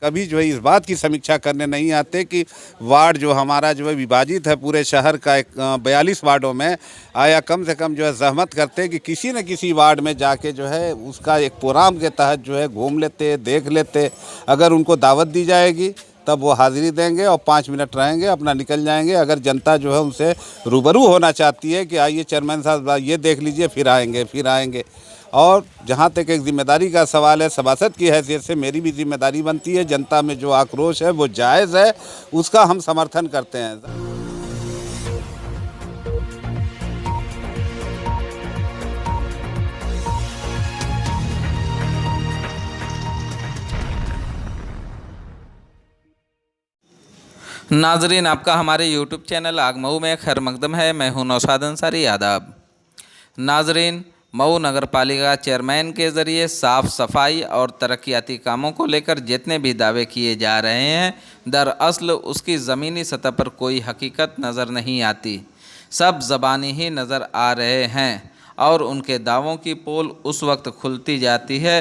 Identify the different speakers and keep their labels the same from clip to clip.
Speaker 1: कभी जो है इस बात की समीक्षा करने नहीं आते कि वार्ड जो हमारा जो है विभाजित है पूरे शहर का 42 वार्डों में, आया कम से कम जो है जहमत करते कि किसी न किसी वार्ड में जाके जो है उसका एक प्रोग्राम के तहत जो है घूम लेते, देख लेते। अगर उनको दावत दी जाएगी तब वो हाज़िरी देंगे और 5 मिनट रहेंगे, अपना निकल जाएंगे। अगर जनता जो है उनसे रूबरू होना चाहती है कि आइए चेयरमैन साहब ये देख लीजिए, फिर आएंगे। और जहाँ तक एक जिम्मेदारी का सवाल है, सभासद की हैसियत से मेरी भी जिम्मेदारी बनती है। जनता में जो आक्रोश है वो जायज़ है, उसका हम समर्थन करते हैं।
Speaker 2: नाजरीन, आपका हमारे यूट्यूब चैनल आग मऊ में खैर मकदम है। मैं हूं नौशाद अंसारी। आदाब नाजरीन, मऊ नगर पालिका चेयरमैन के ज़रिए साफ़ सफाई और तरक्याती कामों को लेकर जितने भी दावे किए जा रहे हैं, दरअसल उसकी ज़मीनी सतह पर कोई हकीकत नज़र नहीं आती। सब ज़बानी ही नज़र आ रहे हैं और उनके दावों की पोल उस वक्त खुलती जाती है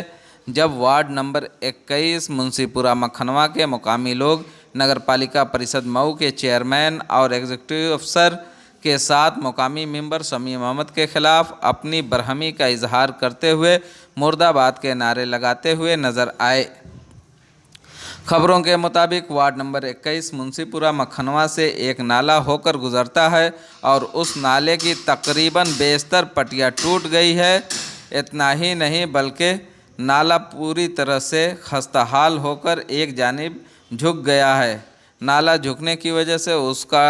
Speaker 2: जब वार्ड नंबर 21 मुंशीपुरा मखनवा के मुकामी लोग नगर पालिका परिषद मऊ के चेयरमैन और एग्जीक्यूटिव अफसर के साथ मुकामी मेंबर शमी मोहम्मद के खिलाफ अपनी बरहमी का इजहार करते हुए मुर्दाबाद के नारे लगाते हुए नजर आए। खबरों के मुताबिक वार्ड नंबर 21 मुंशीपुरा मखनवा से एक नाला होकर गुजरता है और उस नाले की तकरीबन बेशतर पटिया टूट गई है। इतना ही नहीं बल्कि नाला पूरी तरह से खस्ताहाल होकर एक जानिब झुक गया है। नाला झुकने की वजह से उसका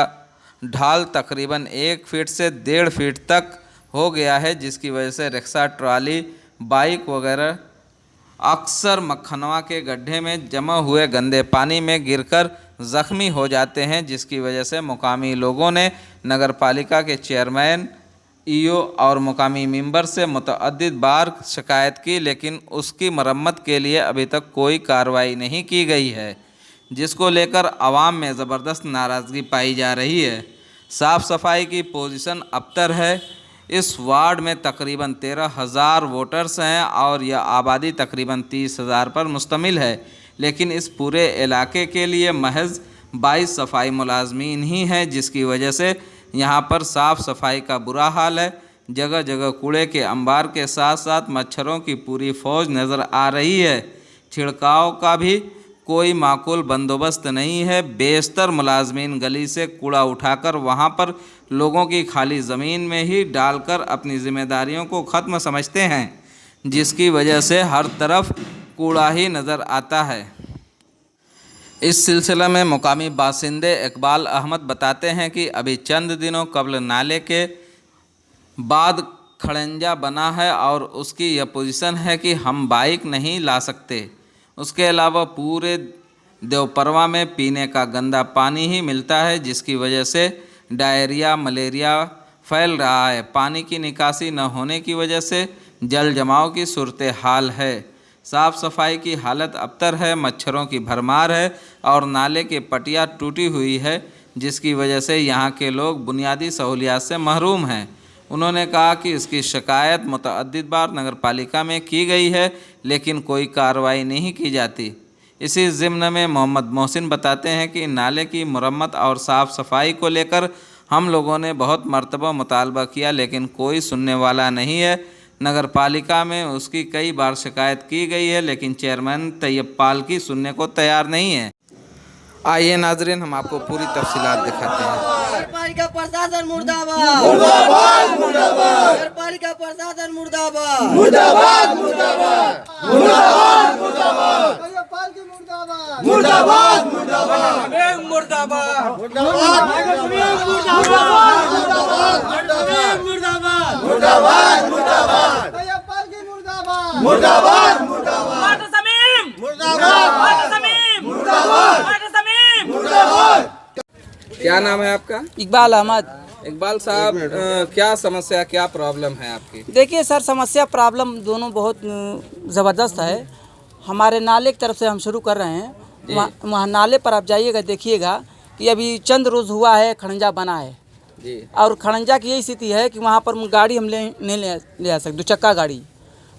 Speaker 2: ढाल तकरीबन 1 फीट से 1.5 फीट तक हो गया है, जिसकी वजह से रिक्शा, ट्रॉली, बाइक वगैरह अक्सर मखनवा के गड्ढे में जमा हुए गंदे पानी में गिरकर ज़ख्मी हो जाते हैं, जिसकी वजह से मुकामी लोगों ने नगर पालिका के चेयरमैन, ईओ और मुकामी मेंबर से मुतअद्दिद बार शिकायत की, लेकिन उसकी मरम्मत के लिए अभी तक कोई कार्रवाई नहीं की गई है, जिसको लेकर आवाम में ज़बरदस्त नाराज़गी पाई जा रही है। साफ़ सफाई की पोजीशन अबतर है। इस वार्ड में तकरीबन 13,000 वोटर्स हैं और यह आबादी तकरीबन 30,000 पर मुश्तमिल है, लेकिन इस पूरे इलाके के लिए महज 22 सफाई मुलाजमीन ही हैं, जिसकी वजह से यहाँ पर साफ़ सफाई का बुरा हाल है। जगह जगह कूड़े के अंबार के साथ साथ मच्छरों की पूरी फ़ौज नज़र आ रही है। छिड़काव का भी कोई माकूल बंदोबस्त नहीं है। बेशतर मुलाजमीन गली से कूड़ा उठाकर वहाँ पर लोगों की खाली ज़मीन में ही डालकर अपनी ज़िम्मेदारियों को ख़त्म समझते हैं, जिसकी वजह से हर तरफ कूड़ा ही नज़र आता है। इस सिलसिले में मुकामी बासिंदे इकबाल अहमद बताते हैं कि अभी चंद दिनों कबल नाले के बाद खड़ंजा बना है और उसकी यह पोजीशन है कि हम बाइक नहीं ला सकते। उसके अलावा पूरे देवपरवा में पीने का गंदा पानी ही मिलता है, जिसकी वजह से डायरिया, मलेरिया फैल रहा है। पानी की निकासी न होने की वजह से जल जमाव की सूरत हाल है। साफ़ सफाई की हालत अबतर है, मच्छरों की भरमार है और नाले की पटिया टूटी हुई है, जिसकी वजह से यहाँ के लोग बुनियादी सहूलियात से महरूम हैं। उन्होंने कहा कि इसकी शिकायत मुतअद्दिद बार नगर पालिका में की गई है, लेकिन कोई कार्रवाई नहीं की जाती। इसी ज़िम्न में मोहम्मद मोहसिन बताते हैं कि नाले की मरम्मत और साफ़ सफाई को लेकर हम लोगों ने बहुत मरतबा मुतालबा किया, लेकिन कोई सुनने वाला नहीं है। नगर पालिका में उसकी कई बार शिकायत की गई है, लेकिन चेयरमैन तैयब पालकी सुनने को तैयार नहीं है। आइए नाजरीन, हम आपको पूरी तफसीलात दिखाते हैं।
Speaker 3: नगरपालिका प्रशासन मुर्दाबाद, मुर्दाबाद, मुर्दाबाद। नगरपालिका प्रशासन मुर्दाबाद, मुर्दाबाद, मुर्दाबाद, मुर्दाबाद, मुर्दाबाद। मुर्दाबाद, मुर्दाबाद, मुर्दाबाद, मुर्दाबाद, मुर्दाबाद, मुर्दाबाद, मुर्दाबाद। मुर्दाबाद, मुर्दाबाद, मुर्दाबाद।
Speaker 2: क्या नाम है आपका?
Speaker 4: इकबाल अहमद।
Speaker 2: इकबाल साहब, क्या समस्या, क्या प्रॉब्लम है आपकी?
Speaker 4: देखिए सर, समस्या प्रॉब्लम दोनों बहुत ज़बरदस्त है। हमारे नाले की तरफ से हम शुरू कर रहे हैं। वहाँ नाले पर आप जाइएगा, देखिएगा कि अभी चंद रोज़ हुआ है खड़ंजा बना है जी। और खड़ंजा की यही स्थिति है कि वहाँ पर गाड़ी हम नहीं ले आ सकते, 2 चक्का गाड़ी।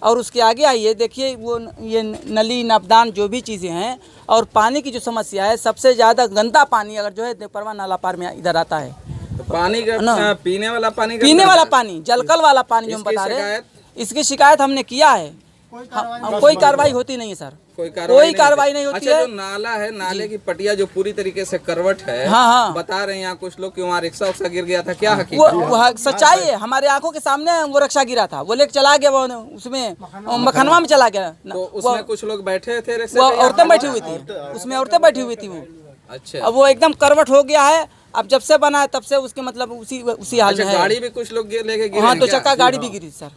Speaker 4: और उसके आगे आइए, देखिए वो ये नली नबदान जो भी चीज़ें हैं, और पानी की जो समस्या है, सबसे ज़्यादा गंदा पानी अगर जो है परवा नाला पार में इधर आता है।
Speaker 2: तो पानी का
Speaker 4: ना।
Speaker 2: पीने वाला पानी
Speaker 4: पीने वाला पानी, जलकल वाला पानी जो हम
Speaker 2: इसकी
Speaker 4: बता रहे हैं,
Speaker 2: शिकायत?
Speaker 4: इसकी शिकायत हमने किया है। कोई कार्रवाई होती नहीं है सर,
Speaker 2: कोई
Speaker 4: कार्रवाई नहीं होती
Speaker 2: अच्छा,
Speaker 4: है।
Speaker 2: जो नाला है, नाले की पटिया जो पूरी तरीके से करवट है,
Speaker 4: हाँ, हाँ।
Speaker 2: बता रहे हैं यहाँ कुछ लोग कि वहाँ रिक्शा उक्सा गिर गया था, क्या
Speaker 4: वो
Speaker 2: हकीकत?
Speaker 4: सच्चाई है, हमारे आंखों के सामने वो रिक्शा गिरा था, वो लेके चला गया, वो उसमें मखनवा में चला गया।
Speaker 2: तो उसमें कुछ लोग बैठे थे रिक्शे
Speaker 4: वो
Speaker 2: पे या
Speaker 4: औरतें बैठी हुई थी, उसमें औरतें बैठी हुई थी वो।
Speaker 2: अच्छा,
Speaker 4: अब वो एकदम करवट हो गया है, अब जब से बना है तब से उसके मतलब उसी हाल
Speaker 2: अच्छा,
Speaker 4: में है।
Speaker 2: गाड़ी भी कुछ लोग लेके गिरे
Speaker 4: हाँ,
Speaker 2: हैं
Speaker 4: दो
Speaker 2: क्या?
Speaker 4: चक्का गाड़ी भी गिरी सर।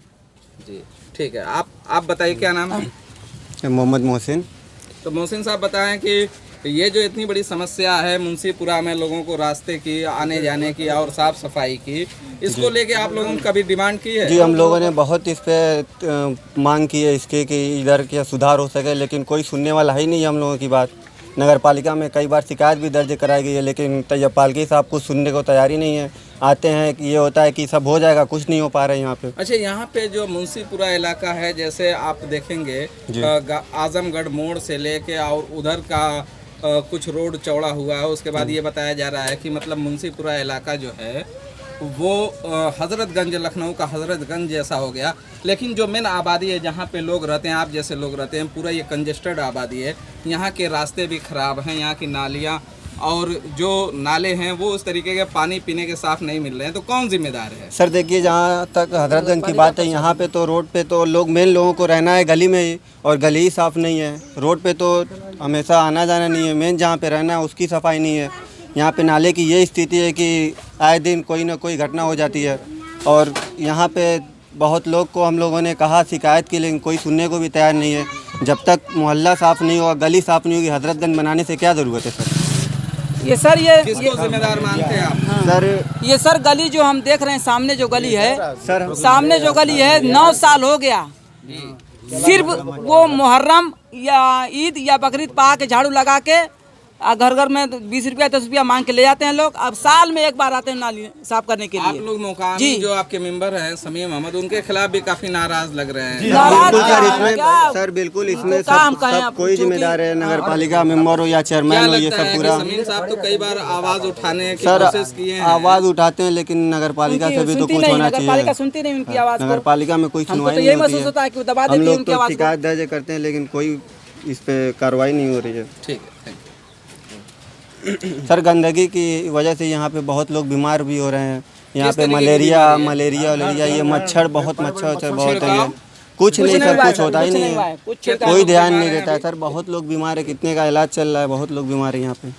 Speaker 2: जी, ठीक है। आप बताइए क्या नाम है?
Speaker 5: मोहम्मद मोहसिन।
Speaker 2: तो मोहसिन साहब बताएं कि ये जो इतनी बड़ी समस्या है मुंशीपुरा में, लोगों को रास्ते की, आने जाने की और साफ सफाई की, इसको लेके आप लोगों ने कभी डिमांड की है?
Speaker 5: जी, हम लोगों ने बहुत इस पे मांग की है इसके कि इधर क्या सुधार हो सके, लेकिन कोई सुनने वाला है ही नहीं हम लोगों की बात। नगर पालिका में कई बार शिकायत भी दर्ज कराई गई है, लेकिन तैयबपालकी साहब कुछ सुनने को तैयार ही नहीं है। आते हैं कि ये होता है कि सब हो जाएगा, कुछ नहीं हो पा रहा है यहाँ पे।
Speaker 2: अच्छा, यहाँ पे जो मुंशीपुरा इलाका है, जैसे आप देखेंगे आजमगढ़ मोड़ से लेके और उधर का कुछ रोड चौड़ा हुआ है, उसके बाद ये बताया जा रहा है कि मतलब मुंशीपुरा इलाका जो है वो हज़रतगंज, लखनऊ का हज़रतगंज जैसा हो गया। लेकिन जो मेन आबादी है, जहाँ पे लोग रहते हैं, आप जैसे लोग रहते हैं, पूरा ये कंजेस्टेड आबादी है। यहाँ के रास्ते भी ख़राब हैं, यहाँ की नालियाँ और जो नाले हैं वो उस तरीके के पानी पीने के साफ नहीं मिल रहे हैं। तो कौन जिम्मेदार है?
Speaker 5: सर देखिए, जहाँ तक हजरतगंज की बात है, यहाँ पे तो रोड पे तो मेन लोगों को रहना है गली में ही, और गली ही साफ़ नहीं है। रोड पे तो हमेशा आना जाना नहीं है, मेन जहाँ पे रहना है उसकी सफाई नहीं है। यहाँ पे नाले की ये स्थिति है कि आए दिन कोई ना कोई घटना हो जाती है, और यहाँ पे बहुत लोग को हम लोगों ने कहा, शिकायत की, लेकिन कोई सुनने को भी तैयार नहीं है। जब तक मोहल्ला साफ़ नहीं होगा, गली साफ़ नहीं होगी, हजरतगंज बनाने से क्या ज़रूरत है सर?
Speaker 4: ये सर
Speaker 2: किसको जिम्मेदार मानते हैं आप?
Speaker 5: सर
Speaker 4: ये सर गली जो हम देख रहे हैं, सामने जो गली है,
Speaker 5: सर
Speaker 4: सामने जो गली है 9 साल हो गया, सिर्फ वो मुहर्रम या ईद या बकरीद पा के झाड़ू लगा के घर घर में 20 रुपया 10 रुपया मांग के ले जाते हैं लोग। अब साल में एक बार आते हैं नाली साफ करने के लिए।
Speaker 2: आप लोग मुकामी
Speaker 4: जी।
Speaker 2: जो आपके मेंबर हैं समीम अहमद, उनके खिलाफ भी काफी नाराज लग रहे हैं।
Speaker 4: नाराज
Speaker 5: बिल्कुल सर,
Speaker 4: क्या?
Speaker 5: इसमें
Speaker 4: क्या?
Speaker 5: सर बिल्कुल इसमें
Speaker 4: तो काम
Speaker 5: सब
Speaker 4: कहें
Speaker 5: सब
Speaker 4: आप,
Speaker 5: कोई
Speaker 4: क्योंकि-
Speaker 5: जिम्मेदार है, नगर पालिका मेंबर हो या
Speaker 2: क्या
Speaker 5: चेयरमैन हो, ये
Speaker 2: लगता
Speaker 5: सब
Speaker 2: है कि
Speaker 5: पूरा।
Speaker 2: समीम साहब तो कई बार आवाज उठाने की
Speaker 5: सर
Speaker 2: कोशिश किए हैं,
Speaker 5: आवाज़ उठाते हैं, लेकिन नगर पालिका से भी तो
Speaker 4: सुनती
Speaker 5: कुछ
Speaker 4: नहीं,
Speaker 5: होना
Speaker 4: नगर पालिका
Speaker 5: चाहिए।
Speaker 4: सुनती नहीं उनकी आवाज़
Speaker 5: नगर
Speaker 4: को।
Speaker 5: पालिका में कोई
Speaker 4: हमको
Speaker 5: सुनवाई
Speaker 4: तो
Speaker 5: नहीं
Speaker 4: यही
Speaker 5: होती
Speaker 4: महसूस होता है कि वो दबा
Speaker 5: हम
Speaker 4: देती है
Speaker 5: लोग
Speaker 4: उनकी
Speaker 5: तो
Speaker 4: आवाज़ को।
Speaker 5: शिकायत दर्ज करते हैं, लेकिन कोई इस पे कार्रवाई नहीं हो रही है।
Speaker 2: ठीक है, थैंक यू।
Speaker 5: सर गंदगी की वजह से यहाँ पे बहुत लोग बीमार भी हो रहे हैं। यहाँ
Speaker 2: किस
Speaker 5: पे
Speaker 2: तरीके की
Speaker 5: मलेरिया
Speaker 2: बीमारी है?
Speaker 5: ये मच्छर बहुत है
Speaker 2: छिड़काव?
Speaker 5: ये। कुछ नहीं सर,
Speaker 4: हुआ है
Speaker 5: कुछ होता ही
Speaker 4: कुछ
Speaker 5: नहीं
Speaker 4: हुआ
Speaker 5: है,
Speaker 4: कुछ
Speaker 2: क्या
Speaker 4: छिड़काव-
Speaker 5: कोई ध्यान
Speaker 2: बीमार
Speaker 5: नहीं
Speaker 2: हैं
Speaker 5: देता है
Speaker 2: अभी?
Speaker 5: सर। बहुत लोग बीमार है, कितने का इलाज चल रहा है, बहुत लोग बीमार है यहाँ पे,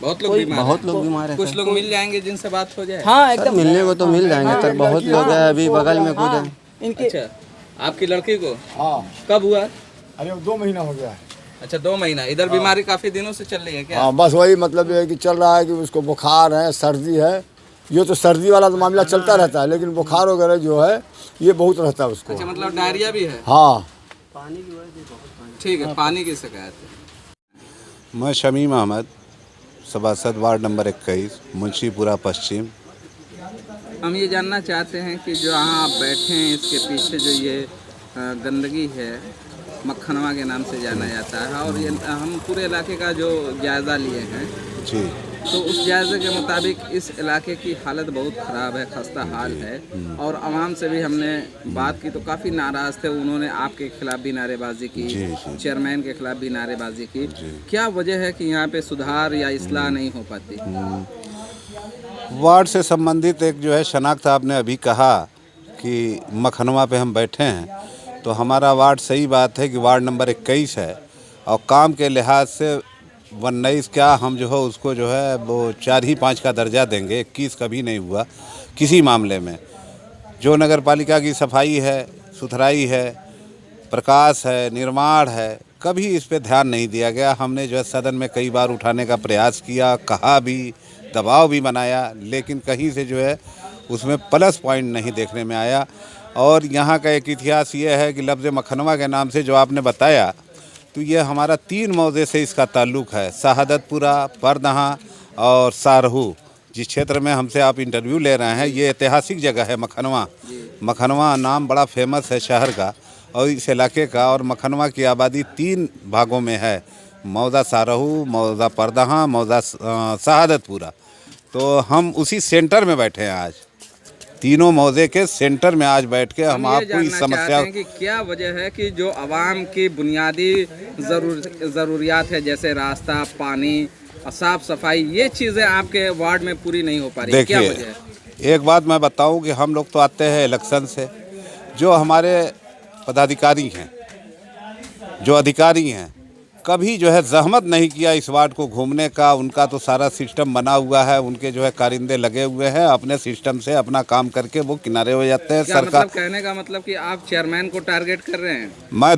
Speaker 2: बहुत लोग बीमार हैं।
Speaker 5: बहुत लोग बीमार है
Speaker 2: कुछ
Speaker 5: सर।
Speaker 2: लोग मिल जाएंगे जिनसे बात हो जाए।
Speaker 4: हाँ
Speaker 5: सर
Speaker 4: एकदम।
Speaker 5: मिलने को तो मिल जाएंगे सर, बहुत लोग हैं अभी बगल में खुद है।
Speaker 4: इनके
Speaker 2: अच्छा, आपकी लड़की को
Speaker 6: हाँ,
Speaker 2: कब हुआ?
Speaker 6: अरे 2 महीना हो गया है।
Speaker 2: अच्छा, 2 महीना। इधर बीमारी काफी दिनों से चल रही है क्या?
Speaker 6: हाँ, बस वही मतलब ये है कि चल रहा है कि उसको बुखार है, सर्दी है। ये तो सर्दी वाला तो मामला चलता रहता है, लेकिन बुखार वगैरह जो है ये बहुत रहता है उसको।
Speaker 2: अच्छा, मतलब डायरिया भी है?
Speaker 6: हाँ,
Speaker 2: ठीक है, पानी की शिकायत है।
Speaker 1: मैं शमीम अहमद, सभासद वार्ड नंबर 21, मुंशीपुरा पश्चिम।
Speaker 2: हम ये जानना चाहते हैं कि जो यहाँ आप बैठे हैं, इसके पीछे जो ये गंदगी है, मक्खनवा के नाम से जाना जाता है, और ये हम पूरे इलाके का जो जायज़ा लिए हैं,
Speaker 1: जी,
Speaker 2: तो उस जायजे के मुताबिक इस इलाके की हालत बहुत ख़राब है, खस्ता हाल है। और आवाम से भी हमने बात की तो काफ़ी नाराज़ थे। उन्होंने आपके खिलाफ भी नारेबाजी की,
Speaker 1: जी, जी।
Speaker 2: चेयरमैन के खिलाफ भी नारेबाजी की। क्या वजह है कि यहाँ पे सुधार या इस्लाह नहीं हो पाती?
Speaker 1: वार्ड से संबंधित एक जो है शनाख्त आपने अभी कहा कि मखनवा पे हम बैठे हैं, तो हमारा वार्ड, सही बात है कि वार्ड नंबर 21 है, और काम के लिहाज से 19 क्या हम जो है उसको जो है वो 4 ही 5 का दर्जा देंगे। 21 कभी नहीं हुआ किसी मामले में। जो नगर पालिका की सफाई है, सुथराई है, प्रकाश है, निर्माण है, कभी इस पे ध्यान नहीं दिया गया। हमने जो है सदन में कई बार उठाने का प्रयास किया, कहा भी, दबाव भी बनाया, लेकिन कहीं से जो है उसमें प्लस पॉइंट नहीं देखने में आया। और यहाँ का एक इतिहास ये है कि लफ्ज़ मखनवा के नाम से जो आपने बताया, तो ये हमारा 3 मौजे से इसका ताल्लुक़ है, शहादतपुरा, परदहा और सारहू। जिस क्षेत्र में हमसे आप इंटरव्यू ले रहे हैं, ये ऐतिहासिक जगह है मखनवा। मखनवा नाम बड़ा फेमस है शहर का, और इस इलाके का और मखनवा की आबादी 3 भागों में है, मौजा सारहू, मौजा परदहा, मौजा शहादतपुरा। तो हम उसी सेंटर में बैठे हैं आज, तीनों मौजे के सेंटर में आज बैठ के हम आपको इस समस्या
Speaker 2: कि क्या वजह है कि जो आवाम की बुनियादी ज़रूरियात है, जैसे रास्ता, पानी, साफ सफाई, ये चीज़ें आपके वार्ड में पूरी नहीं हो पा रही, क्या वजह है?
Speaker 1: देखिए, एक बात मैं बताऊं कि हम लोग तो आते हैं इलेक्शन से, जो हमारे पदाधिकारी हैं, जो अधिकारी हैं, कभी जो है जहमत नहीं किया इस वार्ड को घूमने का। उनका तो सारा सिस्टम बना हुआ है, उनके जो है कारिंदे लगे हुए हैं, अपने सिस्टम से अपना काम करके वो किनारे हो जाते हैं।
Speaker 2: क्या
Speaker 1: सरकार,
Speaker 2: मतलब कहने का मतलब कि आप चेयरमैन को टारगेट कर रहे हैं?
Speaker 1: मैं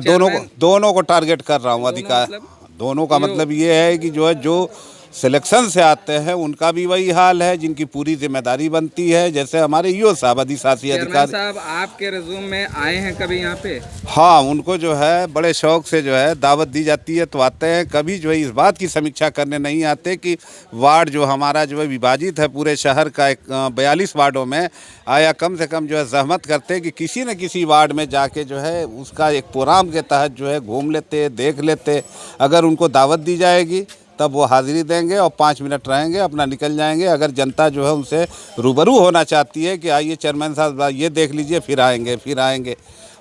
Speaker 1: दोनों को टारगेट कर रहा हूँ। अधिकार दोनों का मतलब ये है कि जो सिलेक्शन से आते हैं उनका भी वही हाल है, जिनकी पूरी जिम्मेदारी बनती है। जैसे हमारे ईओ साहब, अधिशासी अधिकारी
Speaker 2: साहब, आपके रिज्यूम में आए हैं कभी यहाँ पे?
Speaker 1: हाँ, उनको जो है बड़े शौक से जो है दावत दी जाती है तो आते हैं। कभी जो है इस बात की समीक्षा करने नहीं आते कि वार्ड जो हमारा जो है विभाजित है पूरे शहर का 42 वार्डों में, आया कम से कम जो है जहमत करते कि किसी न किसी वार्ड में जाके जो है उसका एक प्रोग्राम के तहत जो है घूम लेते, देख लेते। अगर उनको दावत दी जाएगी तब वो हाज़िरी देंगे और 5 मिनट रहेंगे, अपना निकल जाएंगे। अगर जनता जो है उनसे रूबरू होना चाहती है कि आइए चेयरमैन साहब ये देख लीजिए, फिर आएंगे।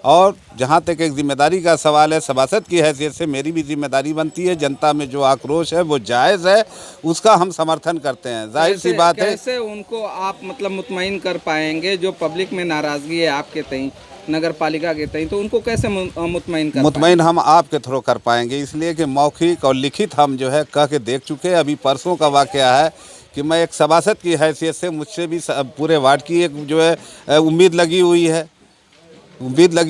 Speaker 1: और जहाँ तक एक जिम्मेदारी का सवाल है, सभासद की हैसियत से मेरी भी जिम्मेदारी बनती है। जनता में जो आक्रोश है वो जायज़ है, उसका हम समर्थन करते हैं। जाहिर सी बात है,
Speaker 2: कैसे उनको आप मतलब मुतमईन कर पाएंगे जो पब्लिक में नाराज़गी है आपके तई, नगर पालिका के तई, तो उनको कैसे मुतमईन कर
Speaker 1: मुतमईन हम आपके थ्रू कर पाएंगे, इसलिए कि मौखिक और लिखित हम जो है कह के देख चुके हैं। अभी परसों का वाक़या है कि मैं एक सभासद की हैसियत से मुझसे भी पूरे वार्ड की एक जो है उम्मीद लगी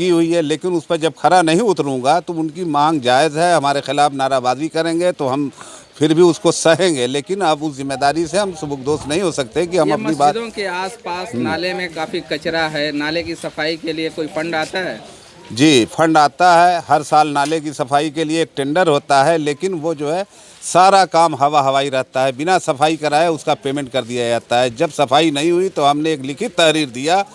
Speaker 1: हुई है, लेकिन उस पर जब खरा नहीं उतरूँगा तो उनकी मांग जायज़ है, हमारे खिलाफ नाराबाजी करेंगे तो हम फिर भी उसको सहेंगे। लेकिन अब उस जिम्मेदारी से हम सुबुकदोश नहीं हो सकते कि हम अपनी बात।
Speaker 2: मस्जिदों के आसपास नाले में काफ़ी कचरा है, नाले की सफाई के लिए कोई फंड आता है?
Speaker 1: जी, फंड आता है। हर साल नाले की सफाई के लिए एक टेंडर होता है, लेकिन वो जो है सारा काम हवाई रहता है। बिना सफाई कराए उसका पेमेंट कर दिया जाता है। जब सफाई नहीं हुई तो हमने एक लिखित तहरीर दिया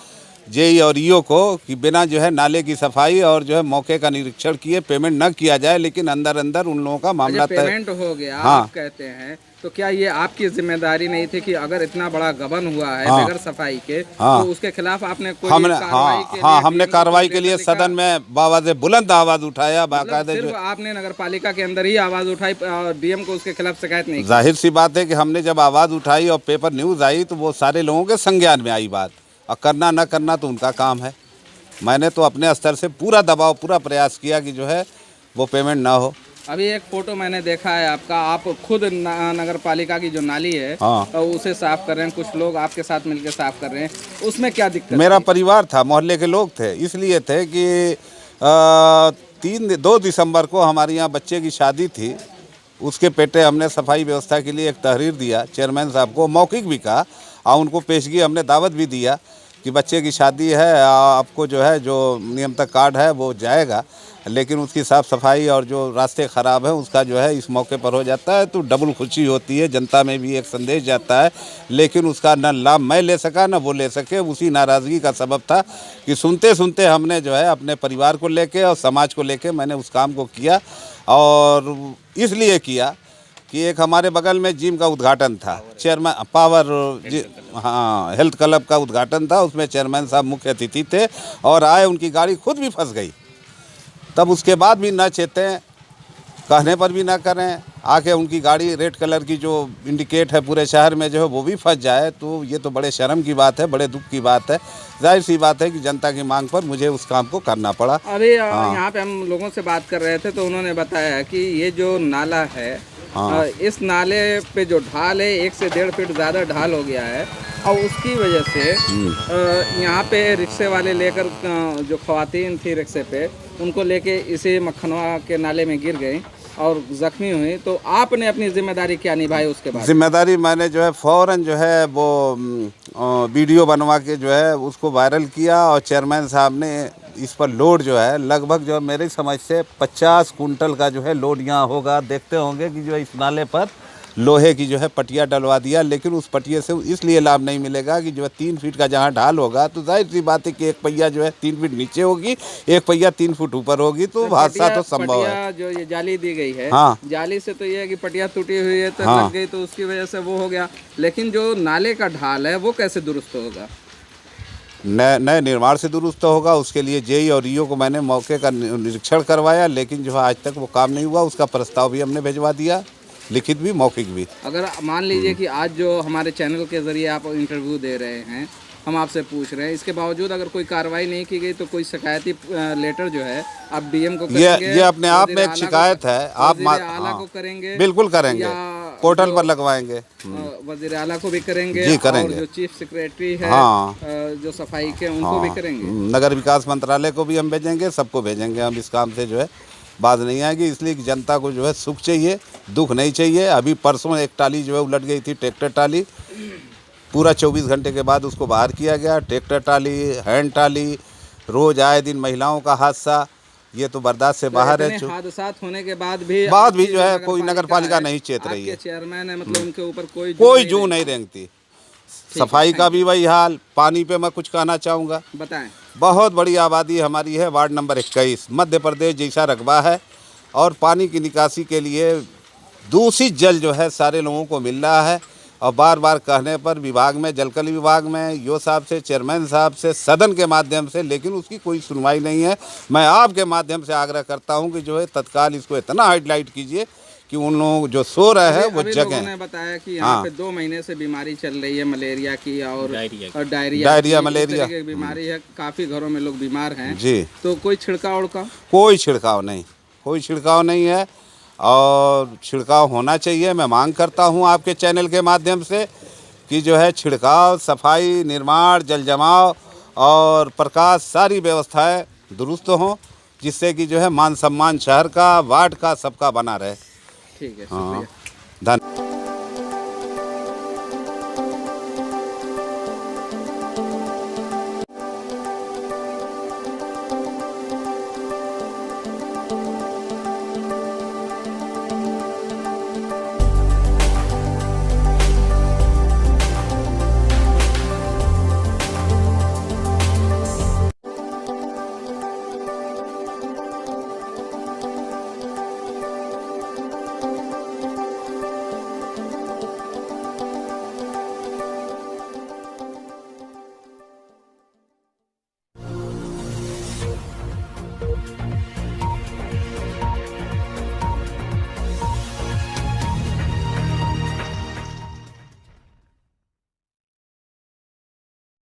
Speaker 1: जेई और ईओ को कि बिना जो है नाले की सफाई और जो है मौके का निरीक्षण किए पेमेंट न किया जाए, लेकिन अंदर उन लोगों का मामला
Speaker 2: पेमेंट हो गया।
Speaker 1: हाँ।
Speaker 2: आप कहते हैं तो क्या ये आपकी जिम्मेदारी नहीं थी कि अगर इतना बड़ा गबन हुआ है बगैर सफाई के, तो उसके खिलाफ आपने कोई
Speaker 1: हमने कार्रवाई के लिए सदन में बावाज़े बुलंद आवाज़ उठाया। बाकायदे
Speaker 2: सिर्फ आपने नगर पालिका के अंदर ही आवाज़ उठाई और डीएम को उसके खिलाफ शिकायत नहीं?
Speaker 1: जाहिर सी बात है कि हमने जब आवाज़ उठाई और पेपर न्यूज़ आई तो वो सारे लोगों के संज्ञान में आई बात, और करना न करना तो उनका काम है। मैंने तो अपने स्तर से पूरा दबाव, पूरा प्रयास किया कि जो है वो पेमेंट ना हो।
Speaker 2: अभी एक फ़ोटो मैंने देखा है आपका, आप खुद नगर पालिका की जो नाली है उसे साफ़ कर रहे हैं, कुछ लोग आपके साथ मिलकर साफ़ कर रहे हैं, उसमें क्या दिक्कत?
Speaker 1: मेरा परिवार था, मोहल्ले के लोग थे, इसलिए थे कि 2 दिसंबर को हमारे यहाँ बच्चे की शादी थी। उसके पेटे हमने सफाई व्यवस्था के लिए एक तहरीर दिया, चेयरमैन साहब को मौखिक भी कहा और उनको पेशगी हमने दावत भी दिया कि बच्चे की शादी है, आपको जो है जो नियमतक कार्ड है वो जाएगा, लेकिन उसकी साफ़ सफाई और जो रास्ते ख़राब हैं उसका जो है इस मौके पर हो जाता है तो डबल खुशी होती है। जनता में भी एक संदेश जाता है, लेकिन उसका न लाभ मैं ले सका न वो ले सके। उसी नाराज़गी का सबब था कि सुनते सुनते हमने जो है अपने परिवार को लेके और समाज को लेके मैंने उस काम को किया। और इसलिए किया कि एक हमारे बगल में जिम का उद्घाटन था, चेयरमैन पावर हेल्थ क्लब का उद्घाटन था, उसमें चेयरमैन साहब मुख्य अतिथि थे और आए, उनकी गाड़ी खुद भी फंस गई। तब उसके बाद भी न चेतें, कहने पर भी ना करें, आके उनकी गाड़ी रेड कलर की जो इंडिकेट है पूरे शहर में जो है वो भी फंस जाए, तो ये तो बड़े शर्म की बात है, बड़े दुख की बात है। जाहिर सी बात है कि जनता की मांग पर मुझे उस काम को करना पड़ा।
Speaker 2: अभी यहाँ पे हम लोगों से बात कर रहे थे तो उन्होंने बताया कि ये जो नाला है, इस नाले पे जो ढाल है 1 से 1.5 फीट ज़्यादा ढाल हो गया है और उसकी वजह से यहाँ पे रिक्शे वाले लेकर जो ख़वातीन थी रिक्शे पे, उनको लेके इसे मखनवा के नाले में गिर गई और ज़ख्मी हुई। तो आपने अपनी जिम्मेदारी क्या निभाई उसके बाद?
Speaker 1: जिम्मेदारी मैंने जो है फ़ौरन जो है वो वीडियो बनवा के जो है उसको वायरल किया और चेयरमैन साहब ने इस पर लोड जो है लगभग जो मेरी समझ से 50 कुंटल का जो है लोड यहाँ होगा। देखते होंगे कि जो इस नाले पर लोहे की जो है पटिया डलवा दिया, लेकिन उस पटिए से इसलिए लाभ नहीं मिलेगा कि जो है 3 फीट का जहाँ ढाल होगा तो जाहिर सी बात है कि एक पहिया जो है 3 फीट नीचे होगी, एक पहिया 3 फुट ऊपर होगी, तो हादसा तो संभव है।
Speaker 2: पटिया जो ये जाली दी गई है,
Speaker 1: हाँ।
Speaker 2: जाली से तो ये है कि पटिया टूटी हुई है तो
Speaker 1: हाँ।
Speaker 2: लग गई, तो उसकी वजह से वो हो गया। लेकिन जो नाले का ढाल है वो कैसे दुरुस्त होगा?
Speaker 1: नए निर्माण से दुरुस्त होगा। उसके लिए जेई और ईओ को मैंने मौके का निरीक्षण करवाया, लेकिन जो है आज तक वो काम नहीं हुआ। उसका प्रस्ताव भी हमने भिजवा दिया, लिखित भी मौखिक भी।
Speaker 2: अगर मान लीजिए कि आज जो हमारे चैनल के जरिए आप इंटरव्यू दे रहे हैं, हम आपसे पूछ रहे हैं, इसके बावजूद अगर कोई कार्रवाई नहीं की गई तो कोई शिकायती लेटर जो है आप डीएम को करेंगे?
Speaker 1: ये अपने आप में एक शिकायत है। आप
Speaker 2: आला को करेंगे?
Speaker 1: बिल्कुल करेंगे, पोर्टल पर लगवाएंगे।
Speaker 2: वजीर आला को भी करेंगे?
Speaker 1: जी, करेंगे।
Speaker 2: और जो चीफ सेक्रेटरी है,
Speaker 1: हाँ।
Speaker 2: जो सफाई के, उनको भी करेंगे?
Speaker 1: नगर विकास मंत्रालय को भी हम भेजेंगे, सबको भेजेंगे हम। इस काम से जो है बात नहीं आएगी, इसलिए कि जनता को जो है सुख चाहिए, दुख नहीं चाहिए। अभी परसों एक टाली जो है उलट गई थी, ट्रैक्टर टाली, पूरा 24 घंटे के बाद उसको बाहर किया गया। ट्रैक्टर टाली, हैंड टाली, रोज आए दिन महिलाओं का हादसा, ये तो बर्दाश्त से बाहर है।
Speaker 2: हादसात होने के बाद भी
Speaker 1: जो है कोई नगर पालिका नहीं चेत रही है।
Speaker 2: चेयरमैन है, मतलब उनके ऊपर
Speaker 1: कोई जू नहीं रेंगती। सफाई का भी वही हाल। पानी पे मैं कुछ कहना चाहूँगा,
Speaker 2: बताएं।
Speaker 1: बहुत बड़ी आबादी हमारी है, वार्ड नंबर 21, मध्य प्रदेश जैसा रकबा है, और पानी की निकासी के लिए दूषित जल जो है सारे लोगों को मिल रहा है। और बार बार कहने पर विभाग में, जलकल विभाग में, ईओ साहब से, चेयरमैन साहब से, सदन के माध्यम से, लेकिन उसकी कोई सुनवाई नहीं है। मैं आपके माध्यम से आग्रह करता हूं कि जो है तत्काल इसको इतना हाईलाइट कीजिए कि उन लोग जो सो रहे हैं वो
Speaker 2: अभी
Speaker 1: जगह।
Speaker 2: लोगों ने बताया कि यहाँ पे 2 महीने से बीमारी चल रही है, मलेरिया की और
Speaker 1: डायरिया,
Speaker 2: की,
Speaker 1: मलेरिया
Speaker 2: की बीमारी है। काफी घरों में लोग बीमार हैं
Speaker 1: जी।
Speaker 2: तो कोई छिड़काव उड़काव?
Speaker 1: कोई छिड़काव नहीं, कोई छिड़काव नहीं है, और छिड़काव होना चाहिए। मैं मांग करता हूं आपके चैनल के माध्यम से कि जो है छिड़काव, सफाई, निर्माण, जल जमाव और प्रकाश, सारी व्यवस्थाएं दुरुस्त हों, जिससे कि जो है मान सम्मान शहर का, वार्ड का, सबका बना रहे।
Speaker 2: ठीक है,
Speaker 1: हाँ,
Speaker 2: शुक्रिया।
Speaker 1: धन्यवाद।